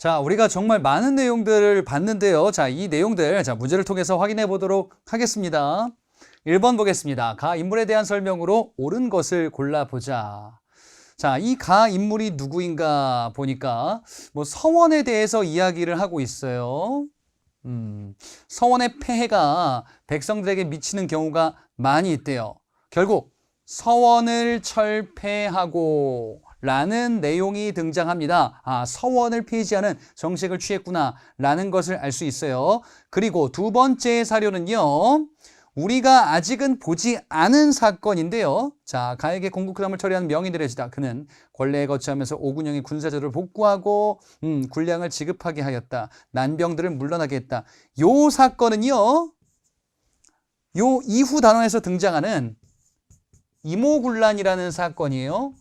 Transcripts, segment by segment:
자, 우리가 정말 많은 내용들을 봤는데요. 자, 이 내용들, 문제를 통해서 확인해 보도록 하겠습니다. 1번 보겠습니다. 가 인물에 대한 설명으로 옳은 것을 골라보자. 자, 이 가 인물이 누구인가 보니까 서원에 대해서 이야기를 하고 있어요. 서원의 폐해가 백성들에게 미치는 경우가 많이 있대요. 결국 서원을 철폐하고 라는 내용이 등장합니다. 아, 서원을 폐지하는 정책을 취했구나 라는 것을 알 수 있어요. 그리고 두 번째 사료는요. 우리가 아직은 보지 않은 사건인데요. 자, 가에게 공국회담을 처리한 명의들의 지다. 그는 권례에 거치하면서 오군영의 군사제도를 복구하고 군량을 지급하게 하였다. 난병들을 물러나게 했다. 요 사건은요. 요 이후 단원에서 등장하는 이모군란이라는 사건이에요.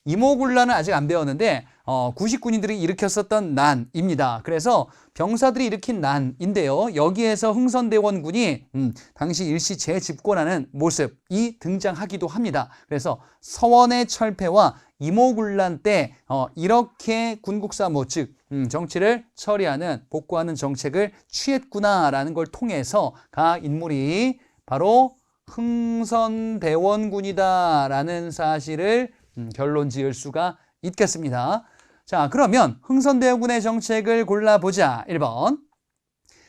이모군란은 아직 안 배웠는데 구식군인들이 일으켰었던 난입니다. 그래서 병사들이 일으킨 난인데요. 여기에서 흥선대원군이 당시 일시 재집권하는 모습이 등장하기도 합니다. 그래서 서원의 철폐와 이모군란 때 이렇게 군국사모 즉 정치를 처리하는 복구하는 정책을 취했구나라는 걸 통해서 가 인물이 바로 흥선대원군이다라는 사실을 결론 지을 수가 있겠습니다. 자, 그러면 흥선대원군의 정책을 골라보자. 1번.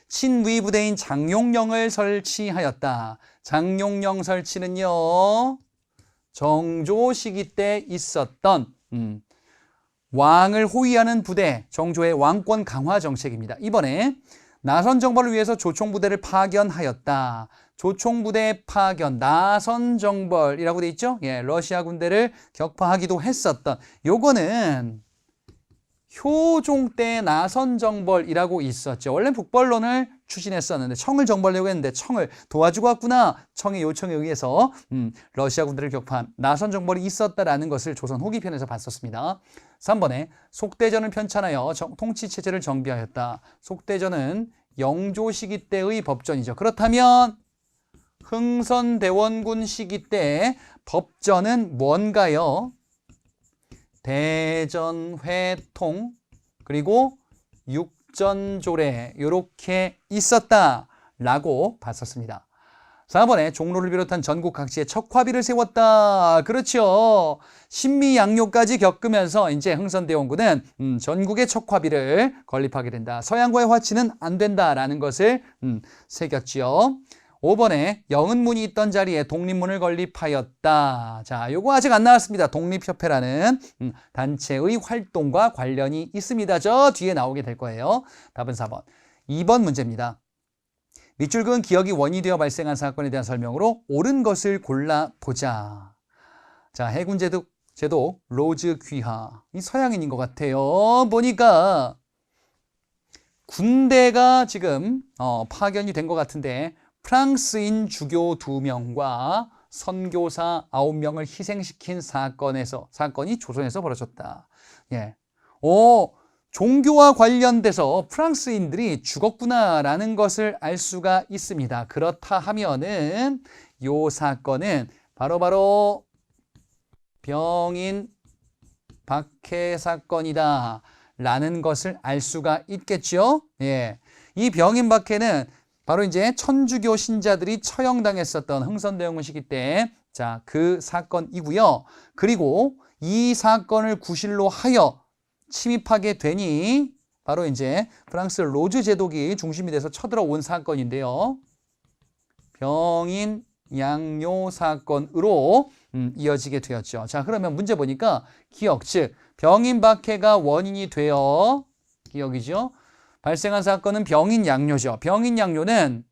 친위 부대인 장용령을 설치하였다. 장용령 설치는요. 정조 시기 때 있었던 왕을 호위하는 부대, 정조의 왕권 강화 정책입니다. 이번에 나선 정벌을 위해서 조총부대를 파견하였다. 조총부대 파견, 나선 정벌이라고 돼 있죠? 예, 러시아 군대를 격파하기도 했었던 요거는 효종 때 나선 정벌이라고 있었죠. 원래 북벌론을 추진했었는데 청을 정벌하려고 했는데 청을 도와주고 왔구나. 청의 요청에 의해서 러시아 군대를 격파한 나선 정벌이 있었다라는 것을 조선 후기편에서 봤었습니다. 3번에 속대전을 편찬하여 통치체제를 정비하였다. 속대전은 영조 시기 때의 법전이죠. 그렇다면 흥선대원군 시기 때 법전은 뭔가요? 대전회통 그리고 육전조례 이렇게 있었다라고 봤었습니다. 4번에 종로를 비롯한 전국 각지에 척화비를 세웠다. 그렇죠. 신미양요까지 겪으면서 이제 흥선대원군은 전국에 척화비를 건립하게 된다. 서양과의 화치는 안 된다라는 것을 새겼지요. 5번에 영은문이 있던 자리에 독립문을 건립하였다. 자, 요거 아직 안 나왔습니다. 독립협회라는 단체의 활동과 관련이 있습니다. 저 뒤에 나오게 될 거예요. 답은 4번. 2번 문제입니다. 밑줄 그은 기억이 원인이 되어 발생한 사건에 대한 설명으로 옳은 것을 골라보자. 자, 해군제도 로즈 귀하. 이 서양인인 것 같아요. 보니까 군대가 지금 파견이 된 것 같은데 프랑스인 주교 2명과 선교사 9명을 희생시킨 사건이 조선에서 벌어졌다. 예. 종교와 관련돼서 프랑스인들이 죽었구나라는 것을 알 수가 있습니다. 그렇다 하면은 이 사건은 바로 병인 박해 사건이다 라는 것을 알 수가 있겠죠. 예. 이 병인 박해는 바로 이제 천주교 신자들이 처형당했었던 흥선대원군 시기 때, 자, 그 사건이고요. 그리고 이 사건을 구실로 하여 침입하게 되니 바로 이제 프랑스 로즈 제독이 중심이 돼서 쳐들어온 사건인데요. 병인 양요 사건으로 이어지게 되었죠. 자, 그러면 문제 보니까 기억, 즉 병인 박해가 원인이 되어 기억이죠. 발생한 사건은 병인 양요죠. 병인 양요는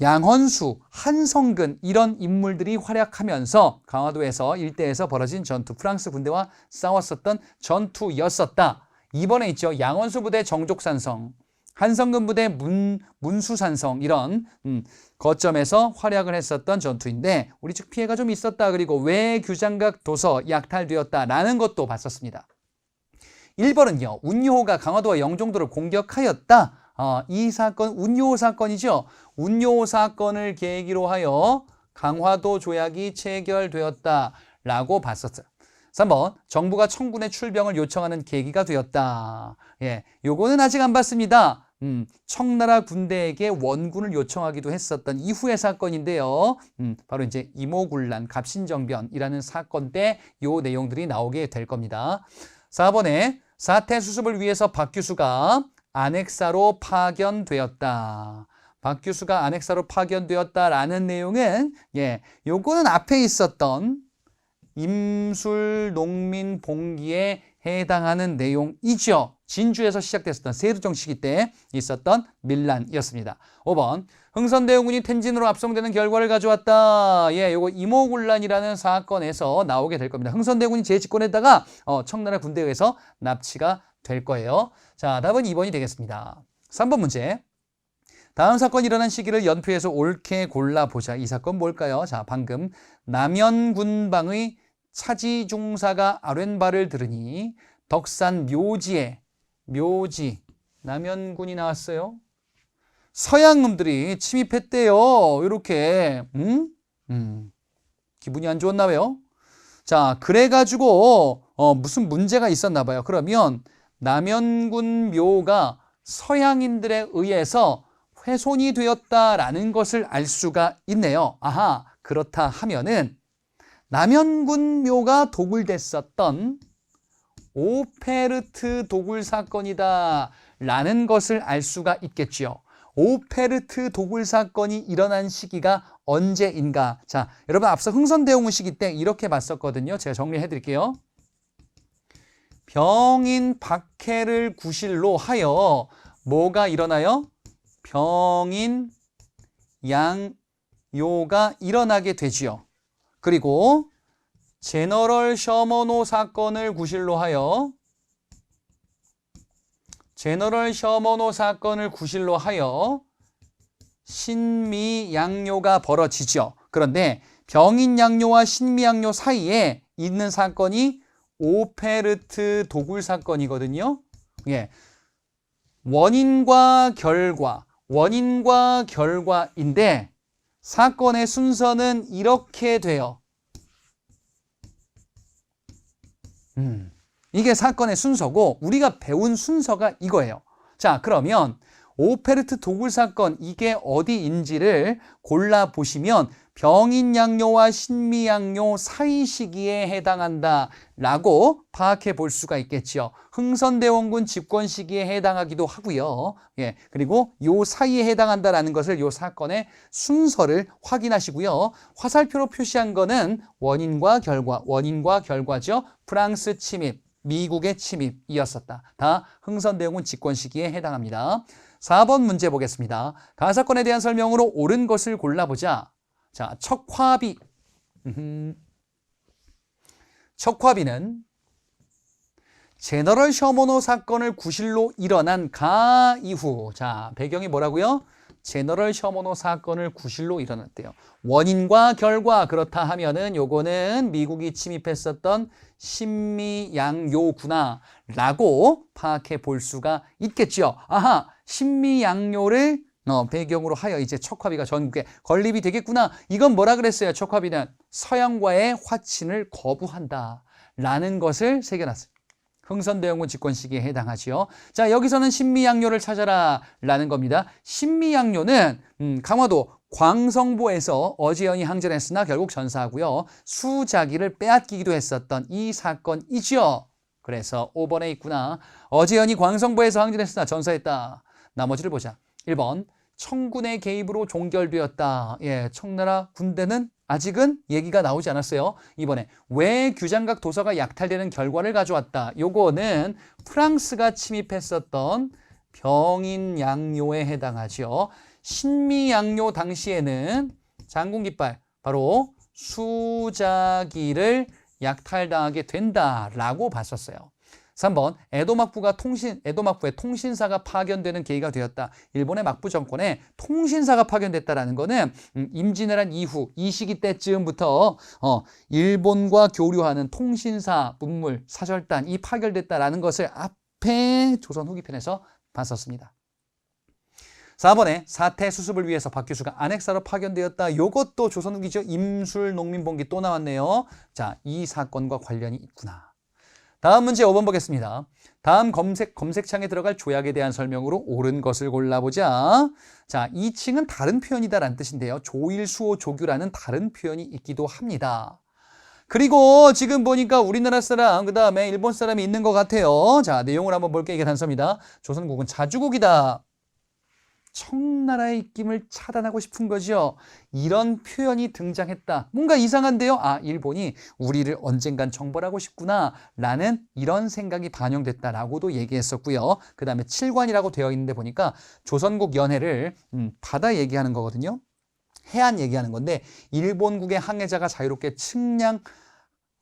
양헌수, 한성근 이런 인물들이 활약하면서 강화도에서 일대에서 벌어진 전투, 프랑스 군대와 싸웠었던 전투였었다. 이번에 있죠. 양헌수 부대 정족산성, 한성근 부대 문수산성 이런 거점에서 활약을 했었던 전투인데 우리 측 피해가 좀 있었다. 그리고 왜 규장각 도서 약탈되었다라는 것도 봤었습니다. 1번은요. 운요호가 강화도와 영종도를 공격하였다. 이 사건 운요호 사건이죠. 운요호 사건을 계기로 하여 강화도 조약이 체결되었다라고 봤었어요. 3번 정부가 청군의 출병을 요청하는 계기가 되었다. 예, 요거는 아직 안 봤습니다. 청나라 군대에게 원군을 요청하기도 했었던 이후의 사건인데요. 바로 이제 이모군란 갑신정변이라는 사건 때 요 내용들이 나오게 될 겁니다. 4번에 사태 수습을 위해서 박규수가 안핵사로 파견되었다. 박규수가 안핵사로 파견되었다라는 내용은 요거는 앞에 있었던 임술농민봉기에 해당하는 내용이죠. 진주에서 시작됐었던 세르정 시기 때 있었던 밀란이었습니다. 5번 흥선대원군이 텐진으로 압송되는 결과를 가져왔다. 요거 이모군란이라는 사건에서 나오게 될 겁니다. 흥선대원군이 재집권했다가 청나라 군대에 의해서 납치가 될 거예요. 자, 답은 2번이 되겠습니다. 3번 문제. 다음 사건이 일어난 시기를 연표해서 옳게 골라보자. 이 사건 뭘까요? 자, 방금 남연군방의 차지중사가 아랫발을 들으니 덕산 묘지 남연군이 나왔어요. 서양놈들이 침입했대요. 이렇게 기분이 안 좋았나 봐요. 자, 그래가지고 무슨 문제가 있었나 봐요. 그러면 남연군 묘가 서양인들에 의해서 훼손이 되었다라는 것을 알 수가 있네요. 아하, 그렇다 하면은 남연군 묘가 도굴됐었던 오페르트 도굴 사건이다 라는 것을 알 수가 있겠지요. 오페르트 도굴 사건이 일어난 시기가 언제인가? 자, 여러분 앞서 흥선대원군 시기 때 이렇게 봤었거든요. 제가 정리해 드릴게요. 병인 박해를 구실로 하여 뭐가 일어나요? 병인 양요가 일어나게 되지요. 그리고 제너럴 셔머노 사건을 구실로 하여 신미양요가 벌어지죠. 그런데 병인양요와 신미양요 사이에 있는 사건이 오페르트 도굴 사건이거든요. 원인과 결과인데 사건의 순서는 이렇게 돼요. 이게 사건의 순서고 우리가 배운 순서가 이거예요. 자, 그러면 오페르트 도굴 사건 이게 어디인지를 골라보시면 병인양요와 신미양요 사이 시기에 해당한다라고 파악해 볼 수가 있겠지요. 흥선대원군 집권 시기에 해당하기도 하고요. 그리고 요 사이에 해당한다라는 것을 요 사건의 순서를 확인하시고요. 화살표로 표시한 거는 원인과 결과죠. 프랑스 침입, 미국의 침입이었었다. 다 흥선대원군 집권 시기에 해당합니다. 4번 문제 보겠습니다. 가사건에 대한 설명으로 옳은 것을 골라보자. 자, 척화비는 제너럴 셔머노 사건을 구실로 일어난 가 이후, 자, 배경이 뭐라고요? 제너럴 셔머노 사건을 구실로 일어났대요. 원인과 결과, 그렇다 하면은 요거는 미국이 침입했었던 신미양요구나 라고 파악해 볼 수가 있겠죠. 아하, 신미양요를 배경으로 하여 이제 척화비가 전국에 건립이 되겠구나. 이건 뭐라 그랬어요? 척화비는 서양과의 화친을 거부한다 라는 것을 새겨놨어요. 흥선대원군 집권 시기에 해당하지요. 자, 여기서는 신미양요를 찾아라 라는 겁니다. 신미양요는 강화도 광성보에서 어지연히 항전했으나 결국 전사하고요. 수자기를 빼앗기기도 했었던 이 사건이죠. 그래서 5번에 있구나. 어지연히 광성보에서 항전했으나 전사했다. 나머지를 보자. 1번 청군의 개입으로 종결되었다. 청나라 군대는 아직은 얘기가 나오지 않았어요. 이번에 왜 규장각 도서가 약탈되는 결과를 가져왔다. 요거는 프랑스가 침입했었던 병인양요에 해당하죠. 신미양요 당시에는 장군깃발, 바로 수자기를 약탈당하게 된다라고 봤었어요. 3번 에도막부의 통신사가 파견되는 계기가 되었다. 일본의 막부 정권에 통신사가 파견됐다라는 거는 임진왜란 이후 이 시기 때쯤부터 일본과 교류하는 통신사, 문물, 사절단이 파견됐다라는 것을 앞에 조선 후기편에서 봤었습니다. 4번에 사태 수습을 위해서 박규수가 안핵사로 파견되었다. 요것도 조선국이죠. 임술농민봉기 또 나왔네요. 자, 이 사건과 관련이 있구나. 다음 문제 5번 보겠습니다. 다음 검색창에 들어갈 조약에 대한 설명으로 옳은 것을 골라보자. 자, 이 칭은 다른 표현이다라는 뜻인데요. 조일수호 조규라는 다른 표현이 있기도 합니다. 그리고 지금 보니까 우리나라 사람, 그 다음에 일본 사람이 있는 것 같아요. 자, 내용을 한번 볼게요. 이게 단서입니다. 조선국은 자주국이다. 청나라의 입김을 차단하고 싶은 거죠. 이런 표현이 등장했다. 뭔가 이상한데요. 아, 일본이 우리를 언젠간 정벌하고 싶구나 라는 이런 생각이 반영됐다라고도 얘기했었고요. 그 다음에 칠관이라고 되어 있는데 보니까 조선국 연해를 바다 얘기하는 거거든요. 해안 얘기하는 건데 일본국의 항해자가 자유롭게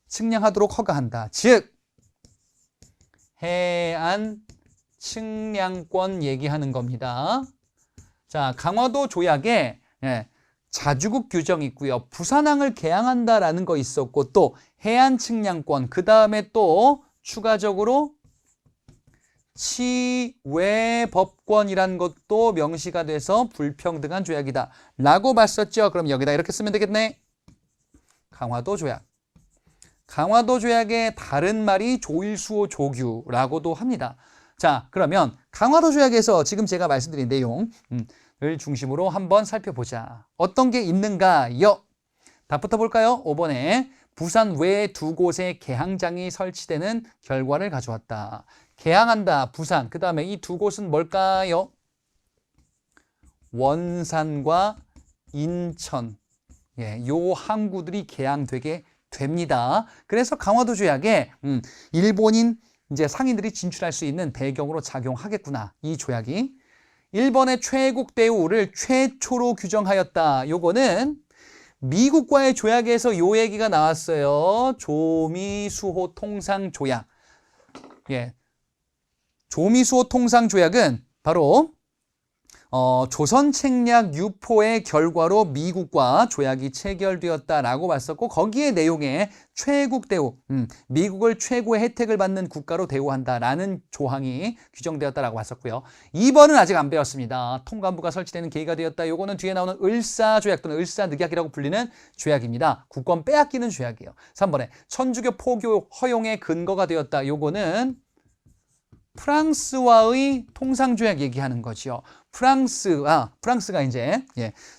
측량하도록 허가한다. 즉 해안 측량권 얘기하는 겁니다. 자, 강화도 조약에 자주국 규정이 있고요. 부산항을 개항한다라는 거 있었고 또 해안 측량권, 그 다음에 또 추가적으로 치외법권이란 것도 명시가 돼서 불평등한 조약이다 라고 봤었죠. 그럼 여기다 이렇게 쓰면 되겠네. 강화도 조약. 강화도 조약의 다른 말이 조일수호 조규라고도 합니다. 자, 그러면 강화도 조약에서 지금 제가 말씀드린 내용을 중심으로 한번 살펴보자. 어떤 게 있는가요? 답부터 볼까요? 5번에 부산 외 두 곳에 개항장이 설치되는 결과를 가져왔다. 개항한다, 부산. 그 다음에 이 두 곳은 뭘까요? 원산과 인천. 요 항구들이 개항되게 됩니다. 그래서 강화도 조약에 일본인 이제 상인들이 진출할 수 있는 배경으로 작용하겠구나. 이 조약이. 1번의 최국 대우를 최초로 규정하였다. 요거는 미국과의 조약에서 요 얘기가 나왔어요. 조미수호 통상조약. 조미수호 통상조약은 바로 조선책략 유포의 결과로 미국과 조약이 체결되었다라고 봤었고 거기에 내용에 최국 대우, 미국을 최고의 혜택을 받는 국가로 대우한다라는 조항이 규정되었다라고 봤었고요. 2번은 아직 안 배웠습니다. 통감부가 설치되는 계기가 되었다. 요거는 뒤에 나오는 을사조약 또는 을사늑약이라고 불리는 조약입니다. 국권 빼앗기는 조약이에요. 3번에 천주교 포교 허용의 근거가 되었다. 요거는 프랑스와의 통상조약 얘기하는 거죠. 프랑스가 이제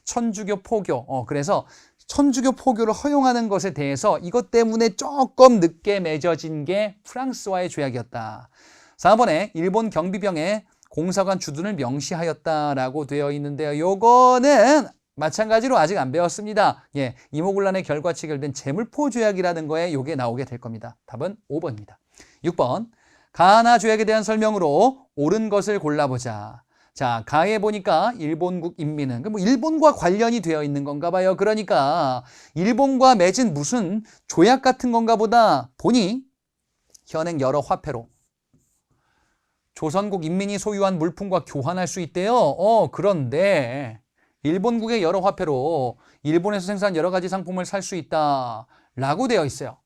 천주교 포교, 그래서 천주교 포교를 허용하는 것에 대해서 이것 때문에 조금 늦게 맺어진 게 프랑스와의 조약이었다. 4번에 일본 경비병의 공사관 주둔을 명시하였다라고 되어 있는데요. 요거는 마찬가지로 아직 안 배웠습니다. 이모군란의 결과 체결된 제물포 조약이라는 거에 요게 나오게 될 겁니다. 답은 5번입니다. 6번. 가하나 조약에 대한 설명으로 옳은 것을 골라보자. 자, 가에 보니까 일본국 인민은 뭐 일본과 관련이 되어 있는 건가 봐요. 그러니까 일본과 맺은 무슨 조약 같은 건가 보다 보니 현행 여러 화폐로 조선국 인민이 소유한 물품과 교환할 수 있대요. 그런데 일본국의 여러 화폐로 일본에서 생산한 여러 가지 상품을 살 수 있다라고 되어 있어요.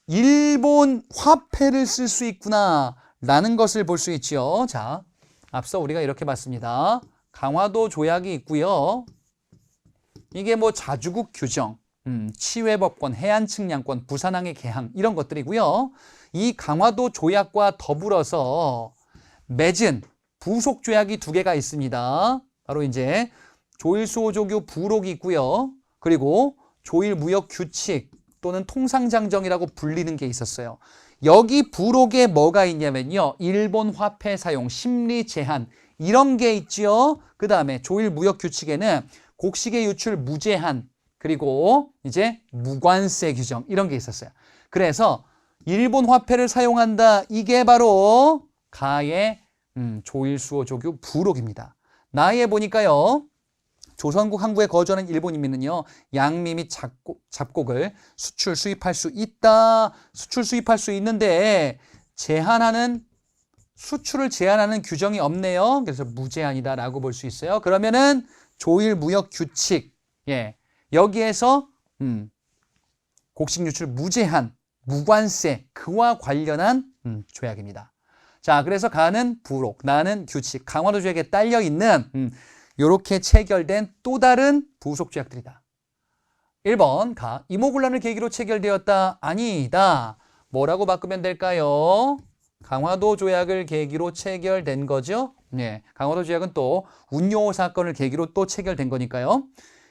일본 화폐를 쓸 수 있구나라는 것을 볼 수 있죠. 자, 앞서 우리가 이렇게 봤습니다. 강화도 조약이 있고요. 이게 뭐 자주국 규정, 치외법권, 해안측량권, 부산항의 개항 이런 것들이고요. 이 강화도 조약과 더불어서 맺은 부속 조약이 2개가 있습니다. 바로 이제 조일수호 조규 부록이 있고요. 그리고 조일무역규칙 또는 통상장정이라고 불리는 게 있었어요. 여기 부록에 뭐가 있냐면요. 일본 화폐 사용, 심리 제한 이런 게 있죠. 그 다음에 조일무역규칙에는 곡식의 유출 무제한 그리고 이제 무관세 규정 이런 게 있었어요. 그래서 일본 화폐를 사용한다. 이게 바로 가의 조일수호 조규 부록입니다. 나에 보니까요. 조선국 항구에 거주하는 일본 인민은요. 양미 및 잡곡을 수출 수입할 수 있다. 수출 수입할 수 있는데 수출을 제한하는 규정이 없네요. 그래서 무제한이다라고 볼 수 있어요. 그러면은 조일무역규칙 여기에서 곡식 유출 무제한, 무관세 그와 관련한 조약입니다. 자, 그래서 가는 부록, 나는 규칙, 강화도 조약에 딸려 있는 이렇게 체결된 또 다른 부속 조약들이다. 1번 가 이모군란을 계기로 체결되었다. 아니다. 뭐라고 바꾸면 될까요? 강화도 조약을 계기로 체결된 거죠. 네, 강화도 조약은 또 운요 사건을 계기로 또 체결된 거니까요.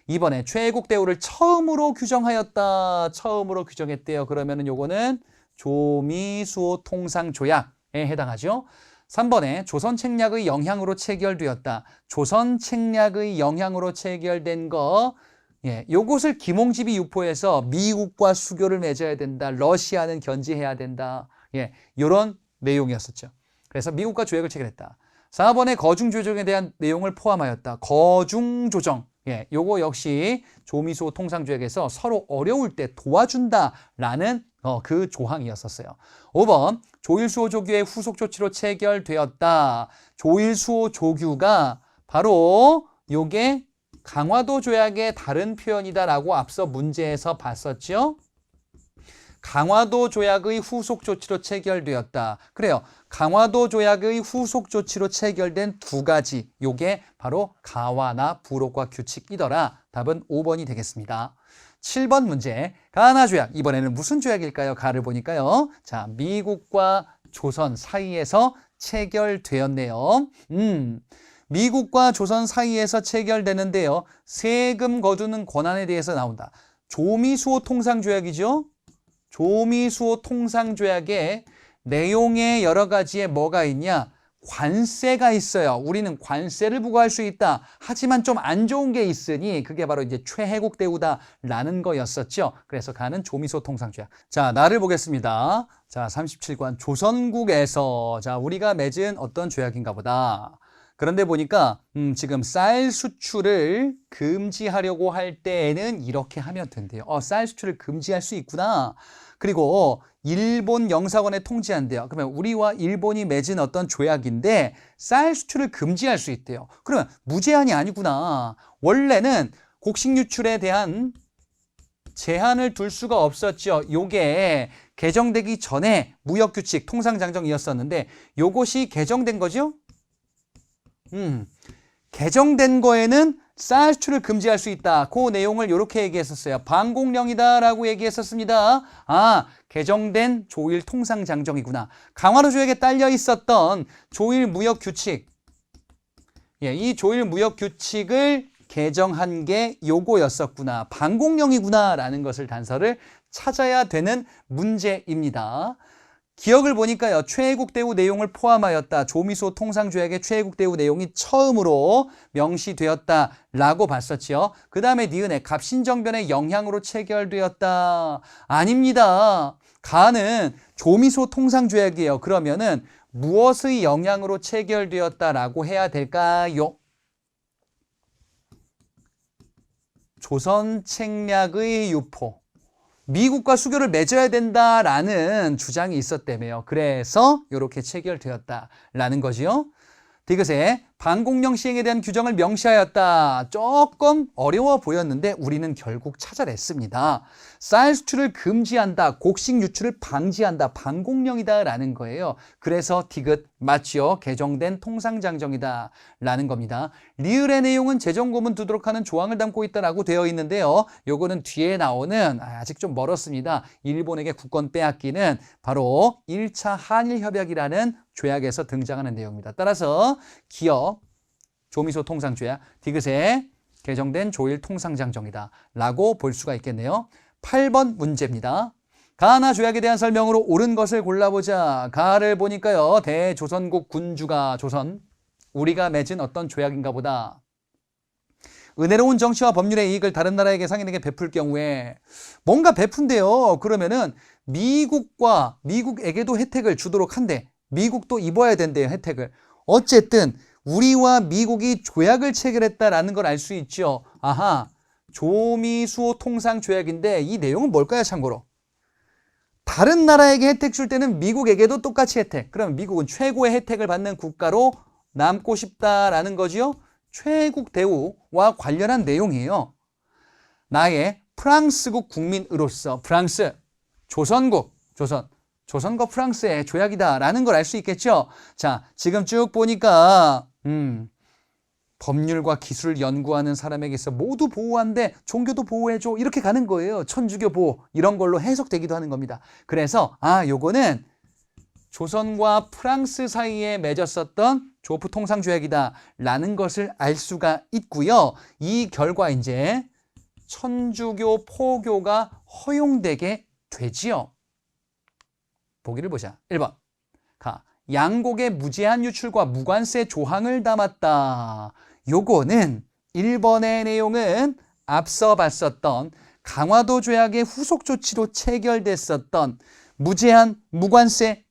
이번에 최애국 대우를 처음으로 규정하였다. 처음으로 규정했대요. 그러면은 요거는 조미수호 통상조약에 해당하죠. 3번에 조선책략의 영향으로 체결되었다. 조선책략의 영향으로 체결된 거, 예, 요것을 김홍집이 유포해서 미국과 수교를 맺어야 된다. 러시아는 견제해야 된다. 예, 요런 내용이었었죠. 그래서 미국과 조약을 체결했다. 4번에 거중조정에 대한 내용을 포함하였다. 거중조정. 예, 요거 역시 조미수호 통상조약에서 서로 어려울 때 도와준다라는 그 조항이었었어요. 5번 조일수호 조규의 후속 조치로 체결되었다. 조일수호 조규가 바로 요게 강화도 조약의 다른 표현이다라고 앞서 문제에서 봤었죠. 강화도 조약의 후속 조치로 체결되었다. 그래요. 강화도 조약의 후속 조치로 체결된 두 가지, 요게 바로 가화나 부록과 규칙이더라. 답은 5번이 되겠습니다. 7번 문제, 가나 조약. 이번에는 무슨 조약일까요? 가를 보니까요. 자, 미국과 조선 사이에서 체결되었네요. 미국과 조선 사이에서 체결되는데요. 세금 거두는 권한에 대해서 나온다. 조미수호 통상조약이죠. 조미수호 통상조약의 내용에 여러 가지에 뭐가 있냐? 관세가 있어요. 우리는 관세를 부과할 수 있다. 하지만 좀 안 좋은 게 있으니 그게 바로 이제 최혜국 대우다라는 거였었죠. 그래서 가는 조미수호 통상조약. 자, 나를 보겠습니다. 자, 37관 조선국에서 자, 우리가 맺은 어떤 조약인가 보다. 그런데 보니까 지금 쌀 수출을 금지하려고 할 때에는 이렇게 하면 된대요. 쌀 수출을 금지할 수 있구나. 그리고 일본 영사관에 통지한대요. 그러면 우리와 일본이 맺은 어떤 조약인데 쌀 수출을 금지할 수 있대요. 그러면 무제한이 아니구나. 원래는 곡식 유출에 대한 제한을 둘 수가 없었죠. 요게 개정되기 전에 무역규칙 통상장정이었었는데 요것이 개정된 거죠. 개정된 거에는 쌀 수출을 금지할 수 있다. 그 내용을 이렇게 얘기했었어요. 반공령이다라고 얘기했었습니다. 아, 개정된 조일 통상장정이구나. 강화도 조약에 딸려 있었던 조일 무역규칙. 예, 이 조일 무역규칙을 개정한 게 요거였었구나. 반공령이구나라는 것을 단서를 찾아야 되는 문제입니다. 기억을 보니까요. 최애국 대우 내용을 포함하였다. 조미수호 통상조약의 최애국 대우 내용이 처음으로 명시되었다라고 봤었죠. 그 다음에 니은에 갑신정변의 영향으로 체결되었다. 아닙니다. 가는 조미수호 통상조약이에요. 그러면은 무엇의 영향으로 체결되었다라고 해야 될까요? 조선책략의 유포. 미국과 수교를 맺어야 된다라는 주장이 있었다며요. 그래서 이렇게 체결되었다라는 거지요. 디귿에 반공령 시행에 대한 규정을 명시하였다. 조금 어려워 보였는데 우리는 결국 찾아냈습니다. 쌀 수출을 금지한다. 곡식 유출을 방지한다. 반공령이다라는 거예요. 그래서 디귿 맞죠? 개정된 통상장정이다 라는 겁니다. 리을의 내용은 재정고문 두도록 하는 조항을 담고 있다라고 되어 있는데요. 요거는 뒤에 나오는 아직 좀 멀었습니다. 일본에게 국권 빼앗기는 바로 1차 한일협약이라는 조약에서 등장하는 내용입니다. 따라서 기억, 조미수호 통상조약, 디귿에 개정된 조일 통상장정이다 라고 볼 수가 있겠네요. 8번 문제입니다. 가나 조약에 대한 설명으로 옳은 것을 골라보자. 가를 보니까요. 대조선국 군주가 조선, 우리가 맺은 어떤 조약인가 보다. 은혜로운 정치와 법률의 이익을 다른 나라에게 상인에게 베풀 경우에 뭔가 베푼대요. 그러면은 미국에게도 혜택을 주도록 한대. 미국도 입어야 된대요. 혜택을. 어쨌든 우리와 미국이 조약을 체결했다라는 걸 알 수 있죠. 아하, 조미수호 통상조약인데 이 내용은 뭘까요? 참고로. 다른 나라에게 혜택 줄 때는 미국에게도 똑같이 혜택. 그럼 미국은 최고의 혜택을 받는 국가로 남고 싶다라는 거지요. 최애국 대우와 관련한 내용이에요. 나의 프랑스국 국민으로서 프랑스, 조선국, 조선. 조선과 프랑스의 조약이다라는 걸 알 수 있겠죠. 자, 지금 쭉 보니까 법률과 기술을 연구하는 사람에게서 모두 보호한데 종교도 보호해줘 이렇게 가는 거예요. 천주교 보호 이런 걸로 해석되기도 하는 겁니다. 그래서 요거는 조선과 프랑스 사이에 맺었었던 조프 통상조약이다라는 것을 알 수가 있고요. 이 결과 이제 천주교 포교가 허용되게 되지요. 보기를 보자. 1번. 양곡의 무제한 유출과 무관세 조항을 담았다. 요거는 1번의 내용은 앞서 봤었던 강화도 조약의 후속 조치로 체결됐었던 무제한, 무관세.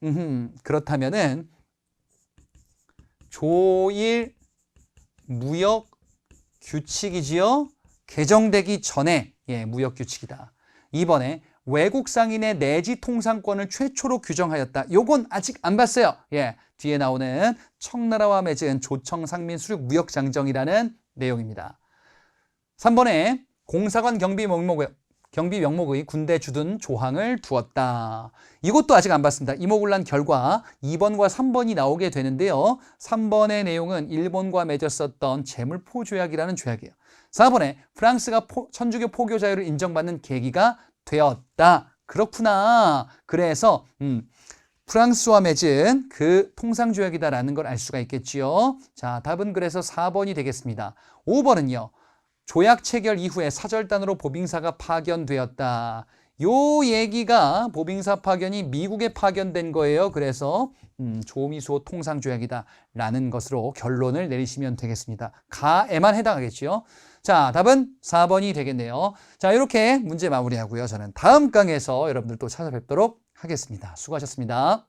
그렇다면은 조일 무역 규칙이지요. 개정되기 전에 무역 규칙이다. 2번에 외국 상인의 내지 통상권을 최초로 규정하였다. 요건 아직 안 봤어요. 뒤에 나오는 청나라와 맺은 조청 상민 수륙 무역 장정이라는 내용입니다. 3번에 공사관 경비 명목의 군대 주둔 조항을 두었다. 이것도 아직 안 봤습니다. 이모군란 결과 2번과 3번이 나오게 되는데요. 3번의 내용은 일본과 맺었었던 재물포 조약이라는 조약이에요. 4번에 프랑스가 천주교 포교 자유를 인정받는 계기가 되었다. 그렇구나. 그래서 프랑스와 맺은 그 통상조약이다라는 걸 알 수가 있겠지요. 자, 답은 그래서 4번이 되겠습니다. 5번은요. 조약 체결 이후에 사절단으로 보빙사가 파견되었다. 요 얘기가 보빙사 파견이 미국에 파견된 거예요. 그래서 조미수호 통상조약이다라는 것으로 결론을 내리시면 되겠습니다. 가에만 해당하겠지요. 자, 답은 4번이 되겠네요. 자, 이렇게 문제 마무리하고요. 저는 다음 강에서 여러분들 또 찾아뵙도록 하겠습니다. 수고하셨습니다.